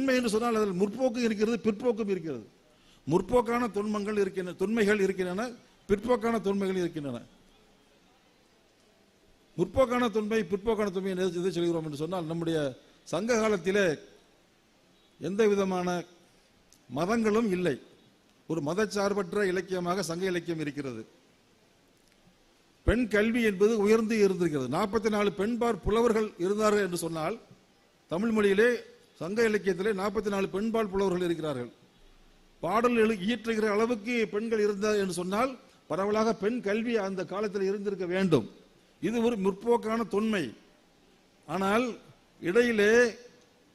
தொன்மை என்று சொன்னால் அதில் முற்போக்கும் இருக்கிறது, பிற்போக்கும் இருக்கிறது. முற்போக்கான தொன்மைகள் இருக்கின்றன, பிற்போக்கான தொன்மைகள் இருக்கின்றன. முற்போக்கான தொன்மை, பிற்போக்கான தொன்மை எதை சொல்கிறோம் என்று சொன்னால், நம்முடைய சங்க காலத்திலே எந்த விதமான மதங்களும் இல்லை. ஒரு மதச்சார்பற்ற இலக்கியமாக சங்க இலக்கியம் இருக்கிறது. பெண் கல்வி என்பது உயர்ந்து இருந்திருக்கிறது. 44 பெண்பார் புலவர்கள் இருந்தார்கள் என்று சொன்னால், தமிழ் மொழியிலே சங்க இலக்கியத்திலே 44 பெண்பால் புலவர்கள் இருக்கிறார்கள். பாடல் இயற்றுகிற அளவுக்கு பெண்கள் இருந்தார் என்று சொன்னால், பரவலாக பெண் கல்வி அந்த காலத்தில் இருந்திருக்க வேண்டும். இது ஒரு முற்போக்கான தொன்மை. ஆனால் இடையிலே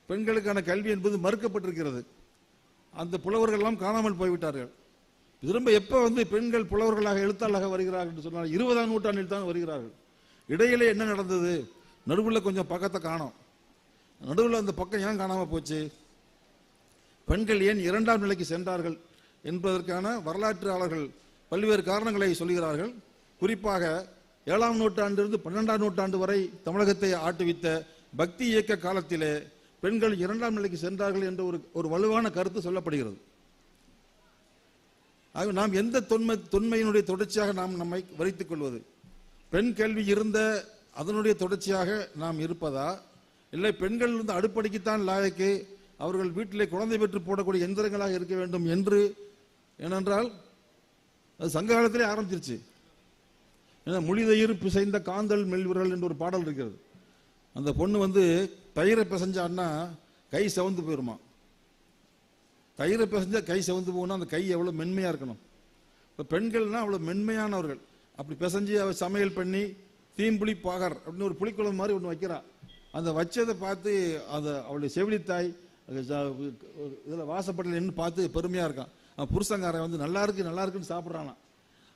பெண்களுக்கான கல்வி என்பது மறுக்கப்பட்டிருக்கிறது. அந்த புலவர்கள் எல்லாம் காணாமல் போய்விட்டார்கள். திரும்ப எப்ப பெண்கள் புலவர்களாக எழுத்தாளராக வருகிறார்கள் என்று சொன்னால் 20ஆம் நூற்றாண்டில் தான் வருகிறார்கள். இடையிலே என்ன நடந்தது? நடுவில் கொஞ்சம் பக்கத்தை காணோம். நடுவில் அந்த பக்கம் ஏன் காணாம போச்சு? பெண்கள் ஏன் 2ஆம் நிலைக்கு சென்றார்கள் என்பதற்கான வரலாற்றாளர்கள் பல்வேறு காரணங்களை சொல்கிறார்கள். குறிப்பாக 7ஆம் நூற்றாண்டிலிருந்து 12ஆம் நூற்றாண்டு வரை தமிழகத்தை ஆட்டுவித்த பக்தி இயக்க காலத்திலே பெண்கள் 2ஆம் நிலைக்கு சென்றார்கள் என்ற ஒரு வலுவான கருத்து சொல்லப்படுகிறது. ஆக நாம் எந்த தொன்மையினுடைய தொடர்ச்சியாக நாம் நம்மை வரித்துக் கொள்வது? பெண் கல்வி இருந்த அதனுடைய தொடர்ச்சியாக நாம் இருப்பதா, இல்லை பெண்கள் அடுப்படிக்குத்தான் லாயக்கு, அவர்கள் வீட்டிலே குழந்தை பெற்று போடக்கூடிய எந்திரங்களாக இருக்க வேண்டும் என்று? ஏனென்றால் அது சங்க காலத்திலே ஆரம்பிச்சிருச்சு. மொழிதயிர் பிசைந்த காந்தல் மெல்விரல் என்று ஒரு பாடல் இருக்கிறது. அந்த பொண்ணு தயிரை பிசைஞ்சான்னா கை செவந்து போயிருமா. தயிரை பிசைஞ்சா கை செவந்து போகணும். அந்த கை எவ்வளவு மென்மையா இருக்கணும். இப்போ பெண்கள்னா அவ்வளவு மென்மையானவர்கள். அப்படி பிசைஞ்சு அவ சமையல் பண்ணி தீம்புளி பாகர் அப்படின்னு ஒரு புளிக்குழம்பு மாதிரி ஒன்று வைக்கிறா. அந்த வச்சதை பார்த்து அதை அவளுடைய செவிலித்தாய் இதில் வாசப்பட்டில் நின்று பார்த்து பெருமையா இருக்கான். அவன் புருஷங்காரன் நல்லா இருக்கு நல்லா இருக்குன்னு சாப்பிட்றானா.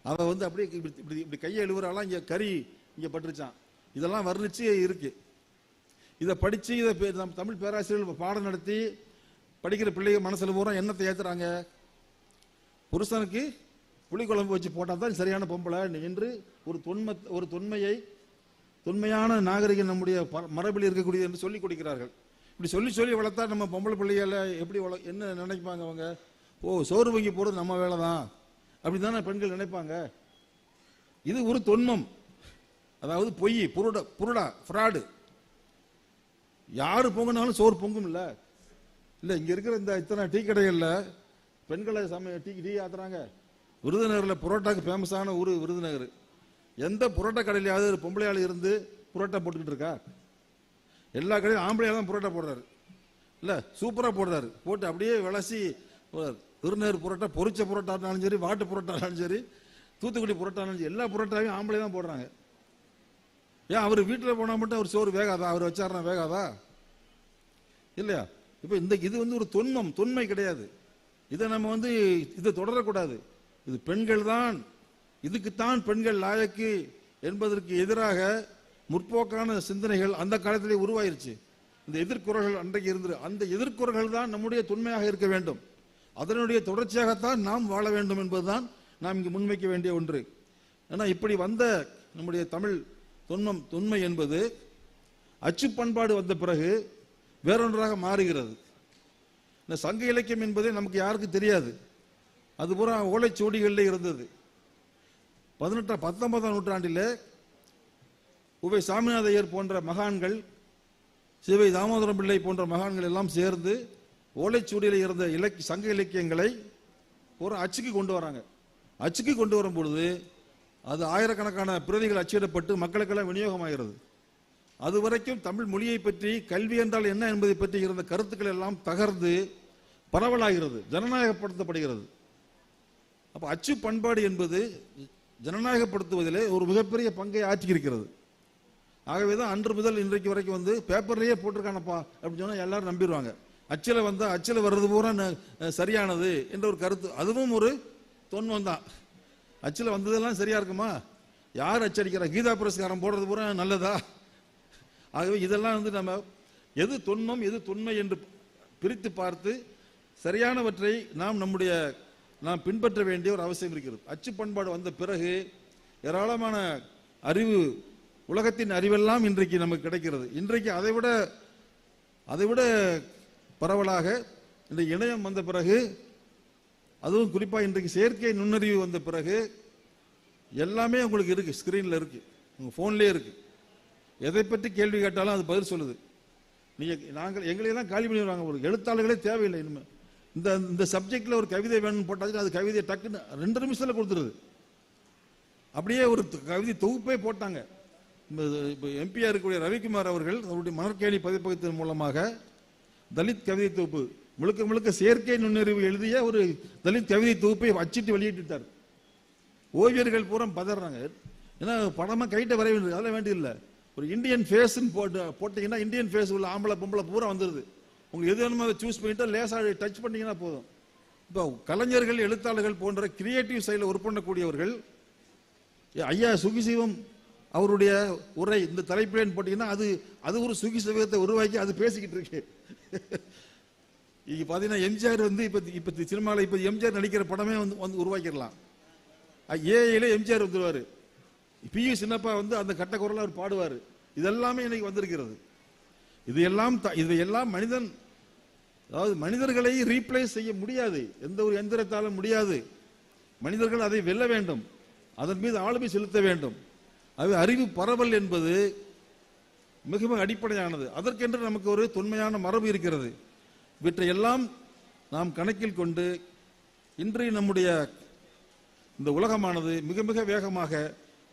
அவன் அப்படியே இப்படி இப்படி கையை எழுவுறாலாம். இங்கே கறி இங்கே பட்டுருச்சான். இதெல்லாம் வர்ணிச்சு இருக்கு. இதை படிச்சு இதை நம்ம தமிழ் பேராசிரியர்கள் பாடம் நடத்தி படிக்கிற பிள்ளைங்க மனசுல பூரா என்னத்தை ஏத்துறாங்க? புருஷனுக்கு புளிக்குழம்பு வச்சு போட்டா தான் சரியான பொம்பளை என்று ஒரு தொன்மையான நாகரிகம் நம்முடைய மரபில் இருக்கக்கூடியது என்று சொல்லி கொடுக்கிறார்கள். இப்படி சொல்லி வளர்த்தா நம்ம பொம்பளை பிள்ளைகளை எப்படி என்ன நினைப்பாங்க அவங்க? சோறு வங்கி போறது நம்ம வேலை தான் அப்படித்தானே பெண்கள் நினைப்பாங்க. இது ஒரு தொன்மம். அதாவது பொய், புருடா, ஃப்ராடு. யாரு பொங்கினாலும் சோறு பொங்கும் இல்ல. இங்க இருக்கிற இத்தனை டீ கடைகள்ல பெண்களை டீ ஆத்துறாங்க. விருதுநகர்ல புரோட்டாக்கு ஃபேமஸான ஊர் விருதுநகர். எந்த புரோட்டா கடையிலாவது பொம்பளையாளு இருந்து புரோட்டா போட்டுக்கிட்டு இருக்கா? எல்லா கடையும் ஆம்பளையா தான் புரோட்டா போடுறாரு. இல்ல சூப்பரா போடுறாரு. போட்டு அப்படியே விளசி போடுறாரு. விருதுநகர் புரோட்டா, பொரிச்ச புரோட்டானாலும் சரி, வாட்டு புரோட்டானாலும் சரி, தூத்துக்குடி புரோட்டானாலும் சரி, எல்லா புரோட்டாவையும் ஆம்பளை தான் போடுறாங்க. ஏன் அவர் வீட்டில் போனா மட்டும் அவர் சோறு வேகாதா? அவர் வச்சாருனா வேகாதா? இல்லையா? இப்ப இது ஒரு தொன்மை கிடையாது. இதை நம்ம இதை தொடரக்கூடாது. இது பெண்கள் தான், இதுக்குத்தான் பெண்கள் லாயக்கு என்பதற்கு எதிராக முற்போக்கான சிந்தனைகள் அந்த காலத்திலே உருவாயிருச்சு. இந்த எதிர்குறல்கள் அன்றைக்கு இருந்தது. அந்த எதிர்குறல்கள் தான் நம்முடைய தொன்மையாக இருக்க வேண்டும். அதனுடைய தொடர்ச்சியாகத்தான் நாம் வாழ வேண்டும் என்பதுதான் நாம் இங்கு முன்வைக்க வேண்டிய ஒன்று. ஏன்னா இப்படி வந்த நம்முடைய தமிழ் தொன்மை என்பது அச்சு பண்பாடு வந்த பிறகு வேறொன்றாக மாறுகிறது. இந்த சங்க இலக்கியம் என்பதே நமக்கு யாருக்கு தெரியாது. அது பூரா ஓலைச்சுவடிகளில் இருந்தது. 19ஆம் நூற்றாண்டில் உவை சாமிநாத ஐயர் போன்ற மகான்கள், சிவை தாமோதரம் பிள்ளை போன்ற மகான்கள் எல்லாம் சேர்ந்து ஓலைச்சுவடியில் இருந்த சங்க இலக்கியங்களை ஒரு அச்சுக்கு கொண்டு வராங்க. அச்சுக்கு கொண்டு வரும் பொழுது அது ஆயிரக்கணக்கான பிரதிகள் அச்சிடப்பட்டு மக்களுக்கெல்லாம் விநியோகமாகிறது. அதுவரைக்கும் தமிழ் மொழியை பற்றி, கல்வி என்றால் என்ன என்பதை பற்றி இருந்த கருத்துக்கள் எல்லாம் தகர்ந்து பரவலாகிறது, ஜனநாயகப்படுத்தப்படுகிறது. அப்ப அச்சு பண்பாடு என்பது ஜனநாயகப்படுத்துவதிலே ஒரு மிகப்பெரிய பங்கை ஆற்றியிருக்கிறது. ஆகவேதான் அன்று முதல் இன்றைக்கு வரைக்கும் பேப்பர்லயே போட்டிருக்கானப்பா அப்படின்னு சொன்னா எல்லாரும் நம்பிடுவாங்க. அச்சில வர்றது பூரா சரியானது என்ற ஒரு கருத்து, அதுவும் ஒரு தொன்மம் தான். அச்சில் வந்ததெல்லாம் சரியா இருக்குமா? யார் அச்சடிக்கிறா? கீதா புரஸ்காரம் போடுறது பூரா நல்லதா? ஆகவே இதெல்லாம் நம்ம எது தொன்மம் எது தொன்மை என்று பிரித்து பார்த்து சரியானவற்றை நாம் பின்பற்ற வேண்டிய ஒரு அவசியம் இருக்கிறது. அச்சு பண்பாடு வந்த பிறகு ஏராளமான அறிவு, உலகத்தின் அறிவெல்லாம் இன்றைக்கு நமக்கு கிடைக்கிறது. இன்றைக்கு அதைவிட பரவலாக இந்த இணையம் வந்த பிறகு, அதுவும் குறிப்பாக இன்றைக்கு செயற்கை நுண்ணறிவு வந்த பிறகு எல்லாமே உங்களுக்கு இருக்கு, ஸ்கிரீன்ல இருக்கு, உங்க போன்லயே இருக்கு. எதை பற்றி கேள்வி கேட்டாலும் அது பதில் சொல்லுது. நாங்கள் எங்களையெல்லாம் காலி பண்ணிடுவாங்க, ஒரு எழுத்தாளர்களே தேவையில்லை. இனிமே இந்த சப்ஜெக்ட்ல ஒரு கவிதை வேணும்னு போட்டாச்சுன்னா அது கவிதையை டக்குன்னு 2 நிமிஷத்துல கொடுத்துருது. அப்படியே ஒரு கவிதை தொகுப்பே போட்டாங்க. இப்போ எம்பியா இருக்கக்கூடிய ரவிக்குமார் அவர்கள் அவருடைய மணற்கேணி பதிப்பகத்தின் மூலமாக தலித் கவிதை தொகுப்பு முழுக்க முழுக்க செயற்கை நுண்ணறிவு எழுதிய ஒரு தலித் கவிதை தொகுப்பை அச்சிட்டு வெளியிட்டார். ஓவியர்கள் பூரா பதறாங்க. ஏன்னா படமா கைட்ட வரைய வேண்டியது, அதெல்லாம் வேண்டியதில்லை. ஒரு இந்தியன் ஃபேஸ்ன்னு போட்டீங்கன்னா இந்தியன் ஃபேஸ் உள்ள ஆம்பளை பொம்பளை பூரா வந்துடுது. உங்களுக்கு எது வேணுமோ அதை சூஸ் பண்ணிட்டு லேசாக டச் பண்ணீங்கன்னா போதும். இப்போ கலைஞர்கள், எழுத்தாளர்கள் போன்ற கிரியேட்டிவ் சைடில் ஒர்க் பண்ணக்கூடியவர்கள், ஐயா சுகிசிவம் அவருடைய உரை இந்த தலைப்பிலேன்னு போட்டீங்கன்னா அது ஒரு சுகிசிவத்தை உருவாக்கி அது பேசிக்கிட்டு இருக்கு. இங்க பாத்தீங்கன்னா எம்ஜிஆர் வந்து இப்ப சினிமாவில் இப்ப எம்ஜிஆர் நடிக்கிற படமே வந்து உருவாக்கிடலாம். ஏஐல எம்ஜிஆர் வந்துருவாரு. பியு சின்னப்பா வந்து அந்த கட்ட குரல் அவர் பாடுவாரு. இதெல்லாமே இன்னைக்கு வந்திருக்கிறது. இதையெல்லாம் மனிதன், அதாவது மனிதர்களை ரீப்ளேஸ் செய்ய முடியாது, எந்த ஒரு எந்திரத்தாலும் முடியாது. மனிதர்கள் அதை வெல்ல வேண்டும், அதன் மீது ஆளுமை செலுத்த வேண்டும். அது அறிவு பரவல் என்பது மிக மிக அடிப்படையானது. அதற்கென்று நமக்கு ஒரு தொன்மையான மரபு இருக்கிறது. இவற்றையெல்லாம் நாம் கணக்கில் கொண்டு இன்றைய நம்முடைய இந்த உலகமானது மிக மிக வேகமாக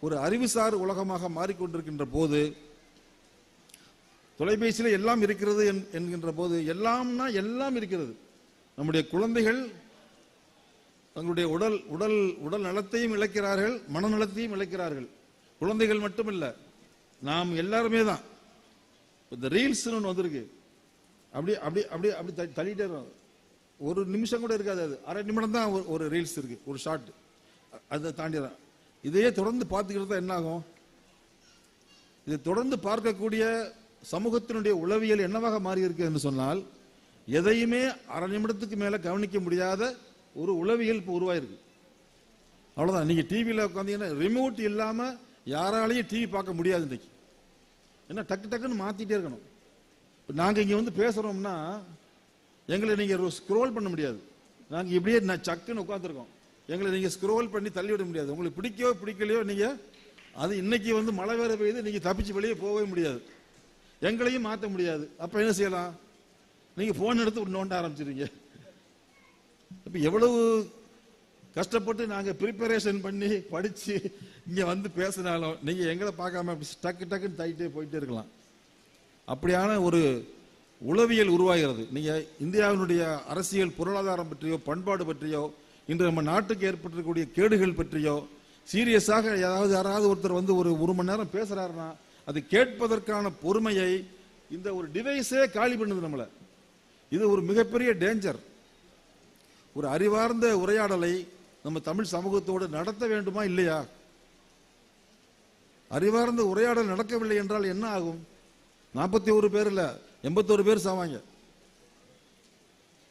ஒரு அறிவுசார் உலகமாக மாறிக்கொண்டிருக்கின்ற போது, தொலைபேசியில் எல்லாம் இருக்கிறது என்கின்ற போது, எல்லாம்னா எல்லாம் இருக்கிறது. நம்முடைய குழந்தைகள் தங்களுடைய உடல் உடல் உடல் நலத்தையும் இழக்கிறார்கள், மனநலத்தையும் இழக்கிறார்கள். குழந்தைகள் மட்டும் இல்ல, நாம் எல்லாருமே தான். இந்த ரீல்ஸ் வந்திருக்கு, அப்படி அப்படி அப்படி அப்படி தள்ளிட்டே இருக்கும். ஒரு நிமிஷம் கூட இருக்காது, அது அரை நிமிடம் தான் ஒரு ரீல்ஸ் இருக்கு, ஒரு ஷார்ட், அதை தாண்டிதான். இதையே தொடர்ந்து பார்த்துக்கிறது தான் என்ன ஆகும்? இதை தொடர்ந்து பார்க்கக்கூடிய சமூகத்தினுடைய உளவியல் என்னவாக மாறி இருக்கு என்று சொன்னால், எதையுமே அரை நிமிடத்துக்கு மேல கவனிக்க முடியாத ஒரு உளவியல் இப்போ உருவாயிருக்கு. அவ்வளவுதான். நீங்க டிவியில் உட்காந்தீங்கன்னா ரிமோட் இல்லாம யாராலையும் டிவி பார்க்க முடியாது இன்னைக்கு. என்ன டக்கு டக்குன்னு மாத்திட்டே இருக்கணும். நாங்க இங்க வந்து பேசுறோம்னா எங்களை நீங்க ஸ்க்ரோல் பண்ண முடியாது. நாங்க இப்படியே சக்குன்னு உட்காந்துருக்கோம். எங்களை நீங்க ஸ்க்ரோல் பண்ணி தள்ளிவிட முடியாது. உங்களுக்கு பிடிக்கோ பிடிக்கலையோ நீங்க அது இன்னைக்கு வந்து மழை வேற பெய்யுது, நீங்க தப்பிச்சு வெளியே போகவே முடியாது, எங்களையும் மாற்ற முடியாது. அப்ப என்ன செய்யலாம்? நீங்க போன் எடுத்து நோண்ட ஆரம்பிச்சிருங்க. இப்ப எவ்வளவு கஷ்டப்பட்டு நாங்க ப்ரிப்பரேஷன் பண்ணி படிச்சு இங்க வந்து பேசினாலும் நீங்க எங்களை பார்க்காம டக்கு டக்குன்னு தள்ளிட்டே போயிட்டே இருக்கலாம். அப்படியான ஒரு உளவியல் உருவாகிறது. நீங்க இந்தியாவினுடைய அரசியல் பொருளாதாரம் பற்றியோ பண்பாடு பற்றியோ இன்று நம்ம நாட்டுக்கு ஏற்பட்டிருக்கக்கூடிய கேடுகள் பற்றியோ சீரியஸாக யாராவது ஒருத்தர் வந்து ஒரு மணி நேரம் பேசுறாருன்னா அது கேட்பதற்கான பொறுமையை இந்த ஒரு டிவைஸே காலி பண்ணுது நம்மள. இது ஒரு மிகப்பெரிய டேஞ்சர். ஒரு அறிவார்ந்த உரையாடலை நம்ம தமிழ் சமூகத்தோடு நடத்த வேண்டுமா இல்லையா? அறிவார்ந்த உரையாடல் நடக்கவில்லை என்றால் என்ன ஆகும்? 41 பேர் இல்ல 81 பேர் சாவாங்க.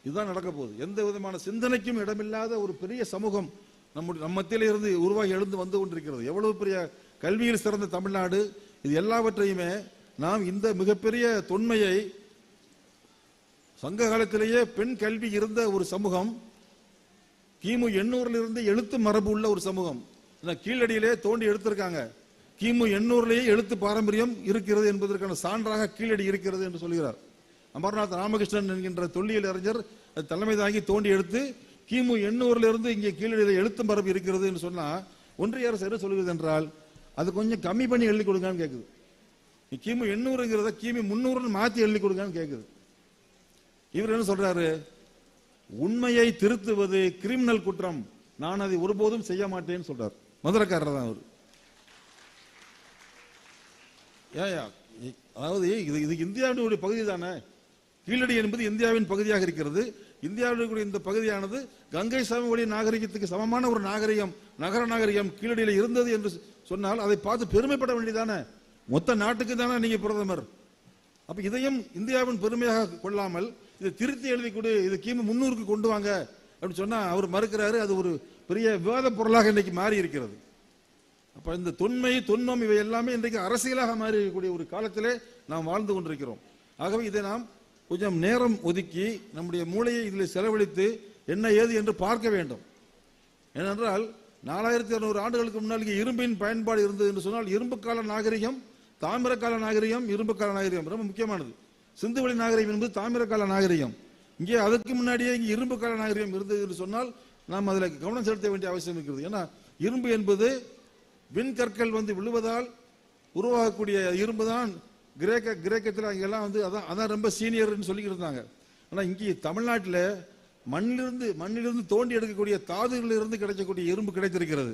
இதுதான் நடக்க போகுது. எந்த விதமான சிந்தனைக்கும் இடமில்லாத ஒரு பெரிய சமூகம் நம்ம மத்தியில இருந்து உருவாகி எழுந்து வந்து கொண்டிருக்கிறது. எவ்வளவு பெரிய கல்வியில் சிறந்த தமிழ்நாடு! இது எல்லாவற்றையுமே நாம் இந்த மிகப்பெரிய தொன்மையை, சங்க காலத்திலேயே பெண் கல்வி இருந்த ஒரு சமூகம், கிமு 800 இருந்து எழுத்து மரபு உள்ள ஒரு சமூகம். கீழடியிலே தோண்டி எடுத்திருக்காங்க. கிமு 800 எழுத்து பாரம்பரியம் இருக்கிறது என்பதற்கான சான்றாக கீழடி இருக்கிறது என்று சொல்கிறார் அமர்நாத் ராமகிருஷ்ணன் என்கின்ற தொல்லியல் அறிஞர். தலைமை தாங்கி தோண்டி எடுத்து கிமு 800 இருந்து இங்கே கீழடியில் எழுத்து மரபு இருக்கிறது என்று சொன்னா, ஒன்றிய அரசு என்ன சொல்கிறது என்றால் அது கொஞ்சம் கம்மி பண்ணி எழுதி கொடுங்கன்னு கேட்குது. கிமு 800ங்கிறத கிமு 300 மாத்தி எழுதி கொடுங்கன்னு கேட்குது. இவர் என்ன சொல்றாரு? உண்மையை திருத்துவது கிரிமினல் குற்றம், நான் அதை ஒருபோதும் செய்ய மாட்டேன்னு சொல்றார். மதுரக்காரர் தான் அவர். அதாவது இது இந்தியாவினுடைய பகுதி தானே. கீழடி என்பது இந்தியாவின் பகுதியாக இருக்கிறது. இந்தியாவுடைய இந்த பகுதியானது கங்கை சமவெளி நாகரிகத்துக்கு சமமான ஒரு நாகரிகம், நகர நாகரிகம் கீழடியில் இருந்தது என்று சொன்னால் அதை பார்த்து பெருமைப்பட வேண்டியதானே. மொத்த நாட்டுக்கு தானே நீங்க பிரதமர். அப்ப இதையும் இந்தியாவின் பெருமையாக கொள்ளாமல் இதை திருத்தி எழுதி கொடு, இது கிமு 300க்கு கொண்டு வாங்க அப்படின்னு சொன்னா அவர் மறுக்கிறாரு. அது ஒரு பெரிய விவாத பொருளாக இன்னைக்கு மாறி இருக்கிறது. அப்ப இந்த தொன்மை தொன்மம் இவை எல்லாமே இன்றைக்கு அரசியலாக மாறி இருக்கக்கூடிய ஒரு காலத்திலே நாம் வாழ்ந்து கொண்டிருக்கிறோம். ஆகவே இதை நாம் கொஞ்சம் நேரம் ஒதுக்கி நம்முடைய மூளையை இதில் செலவழித்து என்ன ஏது என்று பார்க்க வேண்டும். ஏனென்றால் 4200 ஆண்டுகளுக்கு முன்னால் இரும்பின் பயன்பாடு இருந்தது என்று சொன்னால் இரும்பு கால நாகரிகம், தாமிர கால நாகரிகம், இரும்பு கால நாகரிகம் ரொம்ப முக்கியமானது. சிந்துவெளி நாகரிகம் என்பது தாமிர கால நாகரிகம். இங்கே அதுக்கு முன்னாடியே இங்கே இரும்பு கால நாகரிகம் இருந்தது என்று சொன்னால் நாம் அதில் கவனம் செலுத்த வேண்டிய அவசியம் இருக்கிறது. ஏன்னா இரும்பு என்பது விண்கற்கள் விழுவதால் உருவாகக்கூடிய இரும்பு தான். கிரேக்கத்தில் அங்கெல்லாம் அதான் ரொம்ப சீனியர்னு சொல்லிக்கிட்டு இருந்தாங்க. ஆனால் இங்கே தமிழ்நாட்டில் மண்ணிலிருந்து தோண்டி எடுக்கக்கூடிய தாதுகளிலிருந்து கிடைக்கக்கூடிய இரும்பு கிடைத்திருக்கிறது.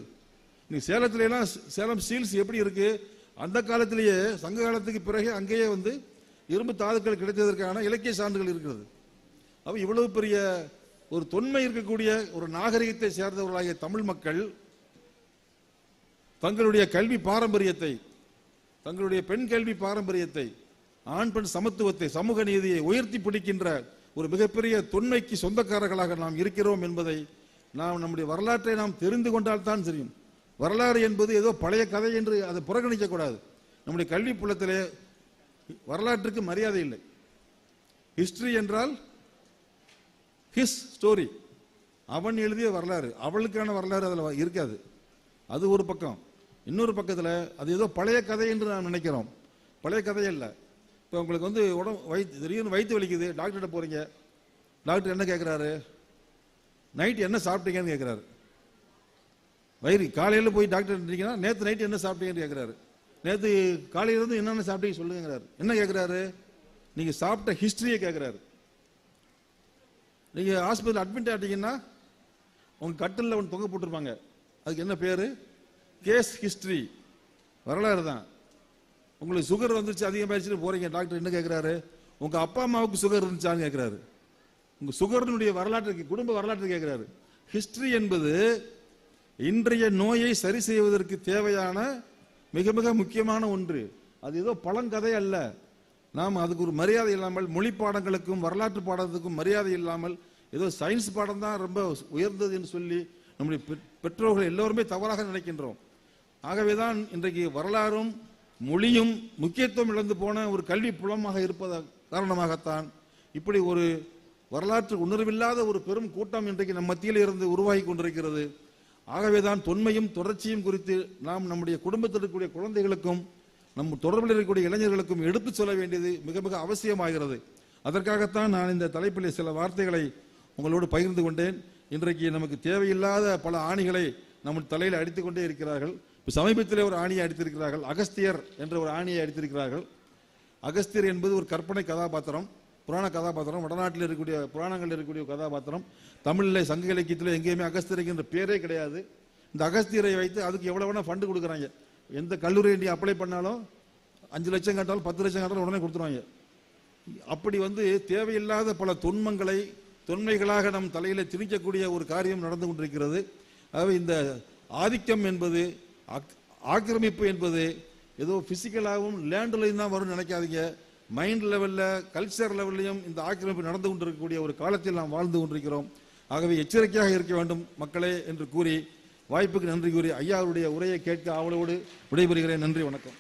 இன்னைக்கு சேலத்துல எல்லாம் சேலம் ஸ்டீல்ஸ் எப்படி இருக்கு, அந்த காலத்திலேயே சங்க காலத்துக்கு பிறகு அங்கேயே இரும்பு தாதுக்கள் கிடைத்ததற்கான இலக்கிய சான்றுகள் இருக்கிறது. அப்ப இவ்வளவு பெரிய ஒரு தொன்மை இருக்கக்கூடிய ஒரு நாகரிகத்தை சேர்ந்தவர்களாகிய தமிழ் மக்கள் தங்களுடைய கல்வி பாரம்பரியத்தை, தங்களுடைய பெண் கல்வி பாரம்பரியத்தை, ஆண் பெண் சமத்துவத்தை, சமூக நீதியை உயர்த்தி பிடிக்கின்ற ஒரு மிகப்பெரிய தொன்மைக்கு சொந்தக்காரர்களாக நாம் இருக்கிறோம் என்பதை நம்முடைய வரலாற்றை நாம் தெரிந்து கொண்டால் தான் தெரியும். வரலாறு என்பது ஏதோ பழைய கதை என்று அதை புறக்கணிக்க கூடாது. நம்முடைய கல்வி புலத்திலே வரலாற்றுக்கு மரியாதை இல்லை. ஹிஸ்டரி என்றால் ஹிஸ் ஸ்டோரி, அவன் எழுதிய வரலாறு, அவளுக்கான வரலாறு அதில் இருக்காது. அது ஒரு பக்கம். இன்னொரு பக்கத்தில் அது ஏதோ பழைய கதை என்று நாம் நினைக்கிறோம். பழைய கதை இல்லை. இப்போ உங்களுக்கு திடீர்னு வயிற்று வலிக்குது, டாக்டர்கிட்ட போறீங்க. டாக்டர் என்ன கேட்குறாரு? நைட் என்ன சாப்பிட்டீங்கன்னு கேட்குறாரு. வயிறு காலையில் போய் டாக்டர் இருந்தீங்கன்னா நேற்று நைட்டு என்ன சாப்பிட்டீங்கன்னு கேட்குறாரு. நேற்று காலையிலிருந்து என்னென்ன சாப்பிட்டீங்க சொல்லுங்கிறாரு. என்ன கேட்குறாரு? நீங்கள் சாப்பிட்ட ஹிஸ்டரியை கேட்குறாரு. நீங்கள் ஹாஸ்பிட்டல் அட்மிட் ஆகிட்டீங்கன்னா உங்க கட்டிலில் ஒன்று தொங்க போட்டிருப்பாங்க. அதுக்கு என்ன பேர்? கேஸ் ஹிஸ்டரி, வரலாறு தான். உங்களுக்கு சுகர் வந்துருச்சு, அதிகமாகிடுச்சுன்னு போறீங்க. டாக்டர் என்ன கேட்குறாரு? உங்க அப்பா அம்மாவுக்கு சுகர் இருந்துச்சான்னு கேட்குறாரு. உங்க சுகர்னுடைய வரலாற்று, குடும்ப வரலாற்று கேட்குறாரு. ஹிஸ்டரி என்பது இன்றைய நோயை சரி செய்வதற்கு தேவையான மிக மிக முக்கியமான ஒன்று. அது ஏதோ பழங்கதை அல்ல. நாம் அதுக்கு ஒரு மரியாதை இல்லாமல், மொழி பாடங்களுக்கும் வரலாற்று பாடத்துக்கும் மரியாதை இல்லாமல் ஏதோ சயின்ஸ் பாடம் தான் ரொம்ப உயர்ந்தது என்று சொல்லி நம்முடைய பெற்றோர்கள் எல்லோருமே தவறாக நினைக்கின்றோம். ஆகவேதான் இன்றைக்கு வரலாறும் மொழியும் முக்கியத்துவம் இழந்து போன ஒரு கல்வி புலமாக இருப்பதன் காரணமாகத்தான் இப்படி ஒரு வரலாற்று உணர்வில்லாத ஒரு பெரும் கூட்டம் இன்றைக்கு நம் மத்தியில் இருந்து உருவாகி கொண்டிருக்கிறது. ஆகவேதான் தொன்மையும் தொடர்ச்சியும் குறித்து நாம் நம்முடைய குடும்பத்தில் இருக்கக்கூடிய குழந்தைகளுக்கும் நம் தொடர்பில் இருக்கக்கூடிய இளைஞர்களுக்கும் எடுத்துச் சொல்ல வேண்டியது மிக மிக அவசியமாகிறது. அதற்காகத்தான் நான் இந்த தலைப்பில் சில வார்த்தைகளை உங்களோடு பகிர்ந்து கொண்டேன். இன்றைக்கு நமக்கு தேவையில்லாத பல ஆணிகளை நம்ம தலையில் அடித்துக் கொண்டே இருக்கிறார்கள். சமீபத்திலே ஒரு ஆணியை அடித்திருக்கிறார்கள். அகஸ்தியர் என்ற ஒரு ஆணியை அடித்திருக்கிறார்கள். அகஸ்தியர் என்பது ஒரு கற்பனை கதாபாத்திரம், புராண கதாபாத்திரம், வடநாட்டில் இருக்கக்கூடிய புராணங்களில் இருக்கக்கூடிய கதாபாத்திரம். தமிழில் சங்க இலக்கியத்தில் எங்கேயுமே அகஸ்தியருக்கு என்ற பேரே கிடையாது. இந்த அகஸ்தியரை வைத்து அதுக்கு எவ்வளவு வேணா ஃபண்டு கொடுக்குறாங்க. எந்த கல்லூரி நீ அப்ளை பண்ணாலும் 5 லட்சம் கேட்டாலும் 10 லட்சம் கேட்டாலும் உடனே கொடுத்துருவாங்க. அப்படி தேவையில்லாத பல தொன்மைகளாக நம் தலையில திணிக்கக்கூடிய ஒரு காரியம் நடந்து கொண்டிருக்கிறது. ஆகவே இந்த ஆதிக்கம் என்பது, ஆக்கிரமிப்பு என்பது ஏதோ பிசிக்கலாகவும் லேண்ட்லையும் தான் வரும்னு நினைக்காதீங்க. மைண்ட் லெவல்ல, கல்ச்சர் லெவல்லையும் இந்த ஆக்கிரமிப்பு நடந்து கொண்டிருக்கக்கூடிய ஒரு காலத்தில் நாம் வாழ்ந்து கொண்டிருக்கிறோம். ஆகவே எச்சரிக்கையாக இருக்க வேண்டும் மக்களே என்று கூறி வாய்ப்புக்கு நன்றி கூறி ஐயாவுடைய உரையை கேட்க ஆவலோடு விடைபெறுகிறேன். நன்றி, வணக்கம்.